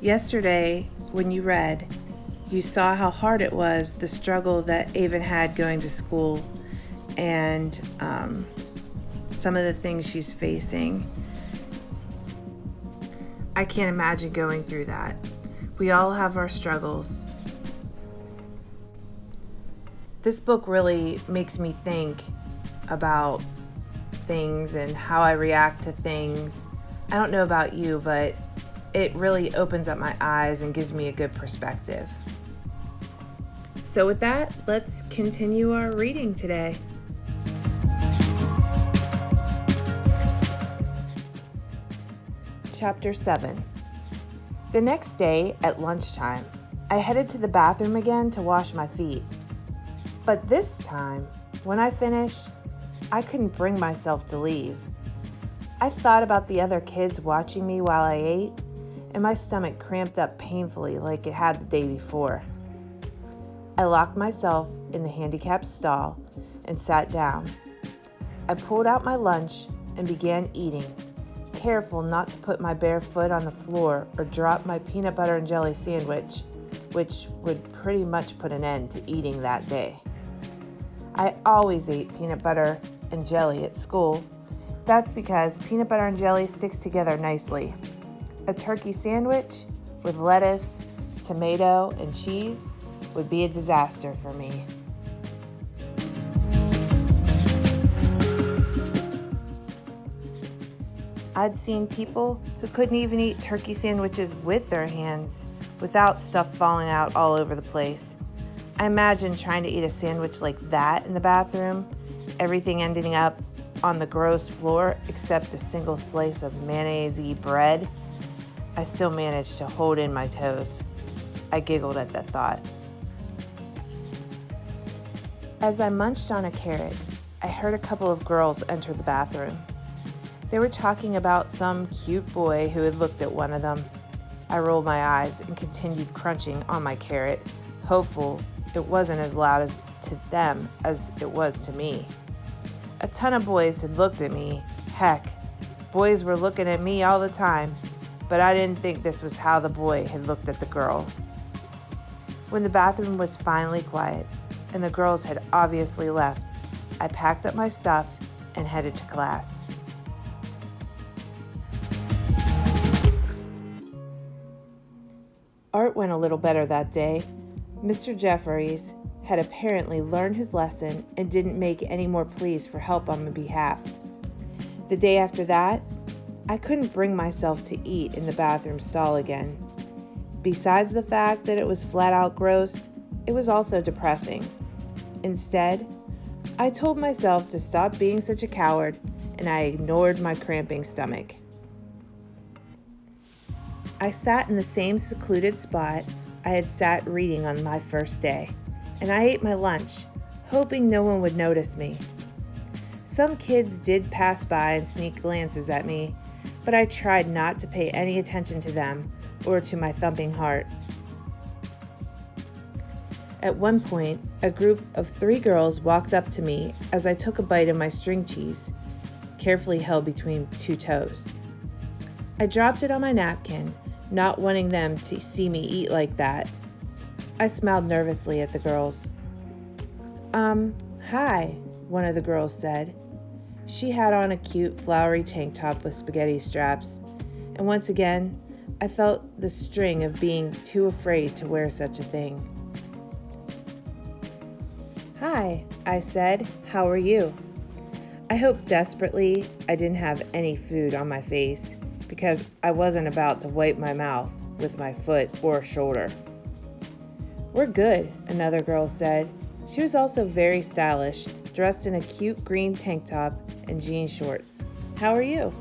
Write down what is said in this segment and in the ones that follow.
Yesterday, when you read, you saw how hard it was, the struggle that Avon had going to school, and some of the things she's facing. I can't imagine going through that. We all have our struggles. This book really makes me think about things and how I react to things. I don't know about you, but it really opens up my eyes and gives me a good perspective. So with that, let's continue our reading today. Chapter 7. The next day at lunchtime, I headed to the bathroom again to wash my feet. But this time, when I finished, I couldn't bring myself to leave. I thought about the other kids watching me while I ate, and my stomach cramped up painfully like it had the day before. I locked myself in the handicapped stall and sat down. I pulled out my lunch and began eating, careful not to put my bare foot on the floor or drop my peanut butter and jelly sandwich, which would pretty much put an end to eating that day. I always ate peanut butter and jelly at school. That's because peanut butter and jelly sticks together nicely. A turkey sandwich with lettuce, tomato, and cheese would be a disaster for me. I'd seen people who couldn't even eat turkey sandwiches with their hands without stuff falling out all over the place. I imagine trying to eat a sandwich like that in the bathroom, everything ending up on the gross floor except a single slice of mayonnaise-y bread. I still managed to hold in my toes. I giggled at that thought. As I munched on a carrot, I heard a couple of girls enter the bathroom. They were talking about some cute boy who had looked at one of them. I rolled my eyes and continued crunching on my carrot, hopeful it wasn't as loud to them as it was to me. A ton of boys had looked at me. Heck, boys were looking at me all the time, but I didn't think this was how the boy had looked at the girl. When the bathroom was finally quiet and the girls had obviously left, I packed up my stuff and headed to class. Art went a little better that day. Mr. Jeffries had apparently learned his lesson and didn't make any more pleas for help on my behalf. The day after that, I couldn't bring myself to eat in the bathroom stall again. Besides the fact that it was flat out gross, it was also depressing. Instead, I told myself to stop being such a coward, and I ignored my cramping stomach. I sat in the same secluded spot I had sat reading on my first day, and I ate my lunch, hoping no one would notice me. Some kids did pass by and sneak glances at me, but I tried not to pay any attention to them or to my thumping heart. At one point, a group of 3 girls walked up to me as I took a bite of my string cheese, carefully held between 2 toes. I dropped it on my napkin, not wanting them to see me eat like that. I smiled nervously at the girls. Hi, one of the girls said. She had on a cute flowery tank top with spaghetti straps, and once again, I felt the sting of being too afraid to wear such a thing. Hi, I said. How are you? I hoped desperately I didn't have any food on my face because I wasn't about to wipe my mouth with my foot or shoulder. We're good, another girl said. She was also very stylish, dressed in a cute green tank top and jean shorts. How are you?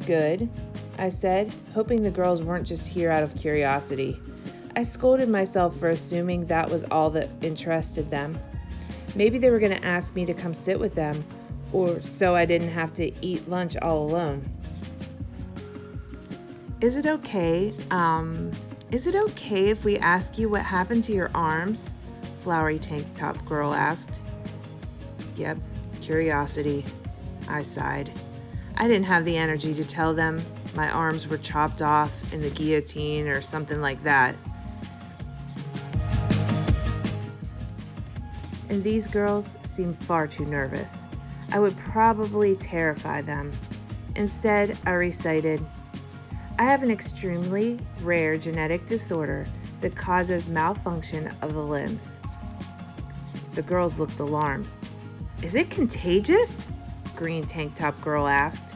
Good, I said, hoping the girls weren't just here out of curiosity. I scolded myself for assuming that was all that interested them. Maybe they were going to ask me to come sit with them, or so I didn't have to eat lunch all alone. Is it okay if we ask you what happened to your arms? Flowery tank top girl asked. Yep, curiosity, I sighed. I didn't have the energy to tell them my arms were chopped off in the guillotine or something like that. And these girls seemed far too nervous. I would probably terrify them. Instead, I recited, "I have an extremely rare genetic disorder that causes malfunction of the limbs." The girls looked alarmed. "Is it contagious?" Green tank top girl asked.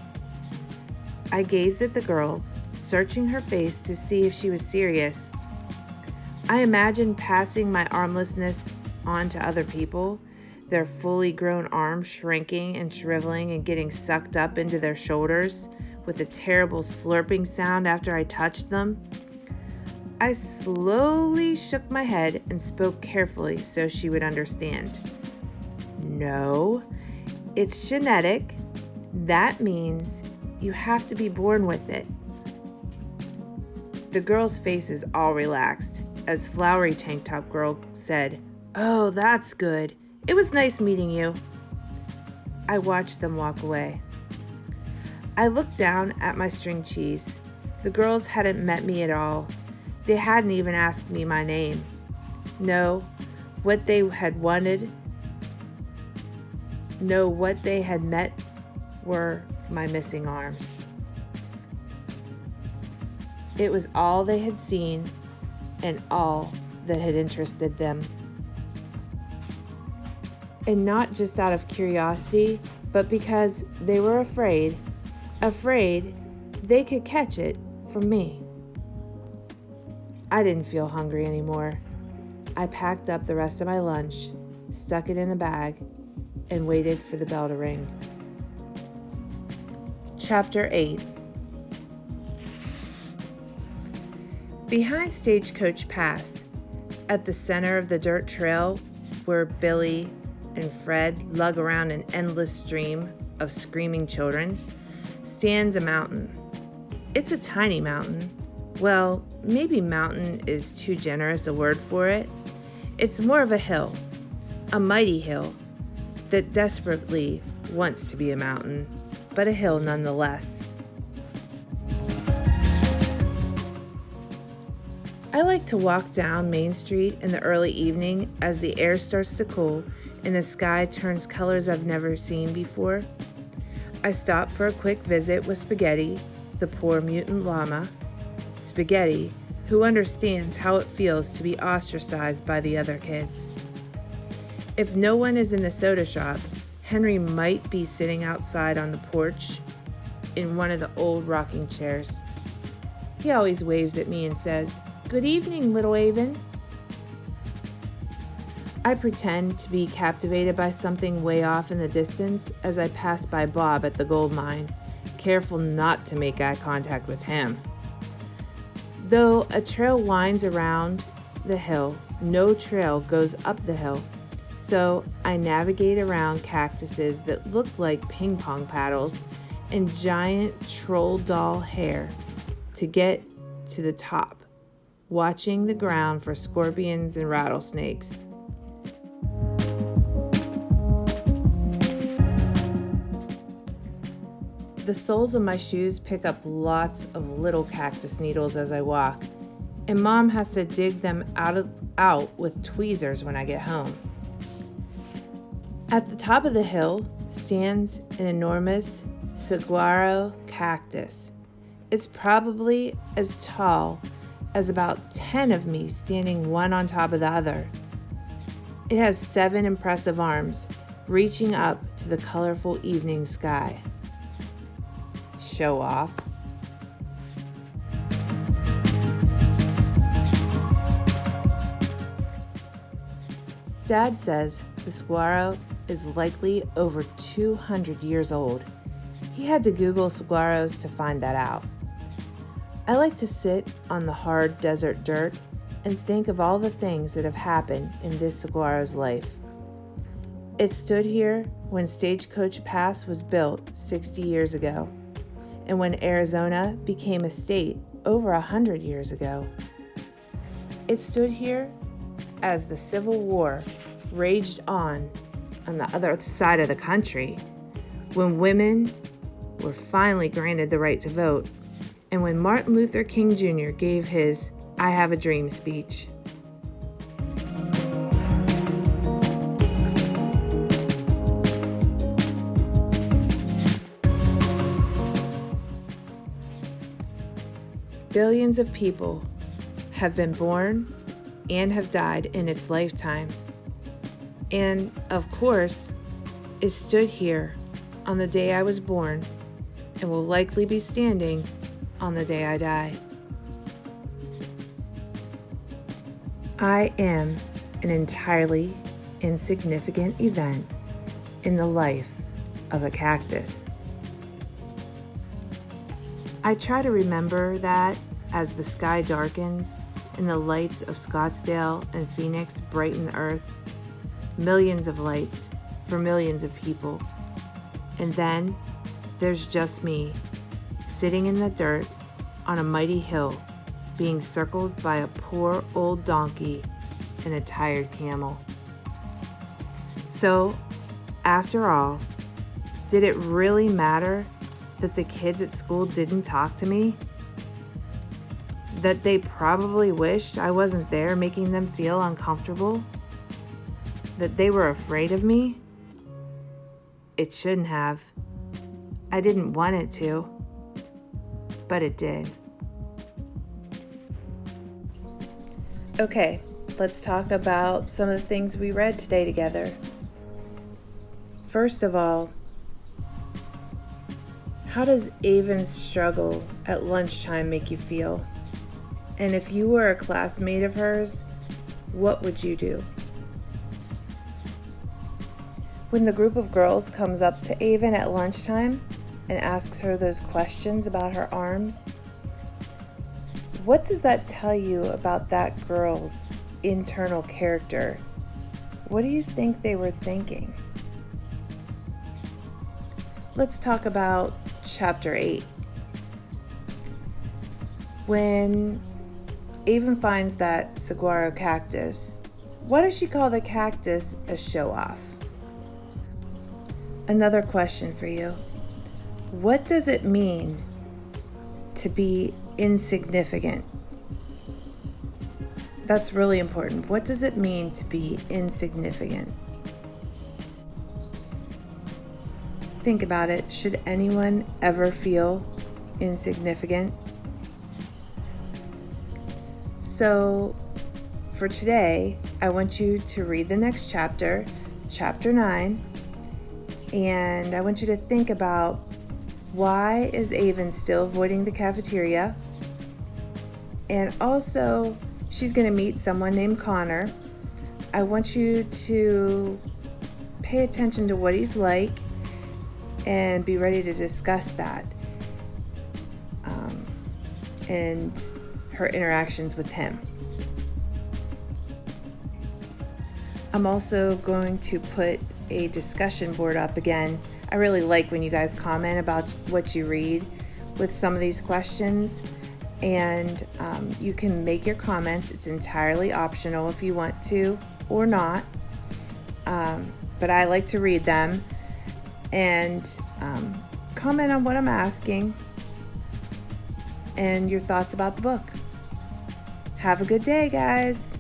I gazed at the girl, searching her face to see if she was serious. I imagined passing my armlessness on to other people, their fully grown arms shrinking and shriveling and getting sucked up into their shoulders with a terrible slurping sound after I touched them. I slowly shook my head and spoke carefully so she would understand. "No, it's genetic. That means you have to be born with it." The girls' faces all relaxed as Flowery Tank Top Girl said, "Oh, that's good. It was nice meeting you." I watched them walk away. I looked down at my string cheese. The girls hadn't met me at all. They hadn't even asked me my name. What they had met were my missing arms. It was all they had seen and all that had interested them. And not just out of curiosity, but because they were afraid they could catch it from me. I didn't feel hungry anymore. I packed up the rest of my lunch, stuck it in a bag, and waited for the bell to ring. Chapter 8. Behind Stagecoach Pass, at the center of the dirt trail where Billy and Fred lug around an endless stream of screaming children, stands a mountain. It's a tiny mountain. Well, maybe mountain is too generous a word for it. It's more of a hill, a mighty hill that desperately wants to be a mountain, but a hill nonetheless. I like to walk down Main Street in the early evening as the air starts to cool and the sky turns colors I've never seen before. I stop for a quick visit with Spaghetti, the poor mutant llama. Spaghetti, who understands how it feels to be ostracized by the other kids. If no one is in the soda shop, Henry might be sitting outside on the porch in one of the old rocking chairs. He always waves at me and says, "Good evening, little Avon." I pretend to be captivated by something way off in the distance as I pass by Bob at the gold mine, careful not to make eye contact with him. Though a trail winds around the hill, no trail goes up the hill, so I navigate around cactuses that look like ping pong paddles and giant troll doll hair to get to the top, watching the ground for scorpions and rattlesnakes. The soles of my shoes pick up lots of little cactus needles as I walk, and Mom has to dig them out with tweezers when I get home. At the top of the hill stands an enormous saguaro cactus. It's probably as tall as about 10 of me standing one on top of the other. It has 7 impressive arms reaching up to the colorful evening sky. Show off. Dad says the saguaro is likely over 200 years old. He had to Google saguaros to find that out. I like to sit on the hard desert dirt and think of all the things that have happened in this saguaro's life. It stood here when Stagecoach Pass was built 60 years ago, and when Arizona became a state over 100 years ago. It stood here as the Civil War raged on the other side of the country, when women were finally granted the right to vote, and when Martin Luther King Jr. gave his "I Have a Dream" speech. Billions of people have been born and have died in its lifetime. And, of course, it stood here on the day I was born and will likely be standing on the day I die. I am an entirely insignificant event in the life of a cactus. I try to remember that as the sky darkens and the lights of Scottsdale and Phoenix brighten the earth, millions of lights for millions of people. And then there's just me, sitting in the dirt on a mighty hill, being circled by a poor old donkey and a tired camel. So, after all, did it really matter that the kids at school didn't talk to me? That they probably wished I wasn't there, making them feel uncomfortable? That they were afraid of me? It shouldn't have. I didn't want it to, but it did. Okay, let's talk about some of the things we read today together. First of all, how does Avon's struggle at lunchtime make you feel? And if you were a classmate of hers, what would you do? When the group of girls comes up to Avon at lunchtime and asks her those questions about her arms, what does that tell you about that girl's internal character? What do you think they were thinking? Let's talk about Chapter 8. When Avon finds that saguaro cactus, why does she call the cactus a show-off? Another question for you. What does it mean to be insignificant? That's really important. What does it mean to be insignificant? Think about it. Should anyone ever feel insignificant? So, for today, I want you to read the next chapter, Chapter 9, and I want you to think about, why is Avon still avoiding the cafeteria? And also, she's going to meet someone named Connor. I want you to pay attention to what he's like and be ready to discuss that and her interactions with him. I'm also going to put a discussion board up again. I really like when you guys comment about what you read with some of these questions, and you can make your comments. It's entirely optional if you want to or not, but I like to read them and comment on what I'm asking and your thoughts about the book. Have a good day, guys.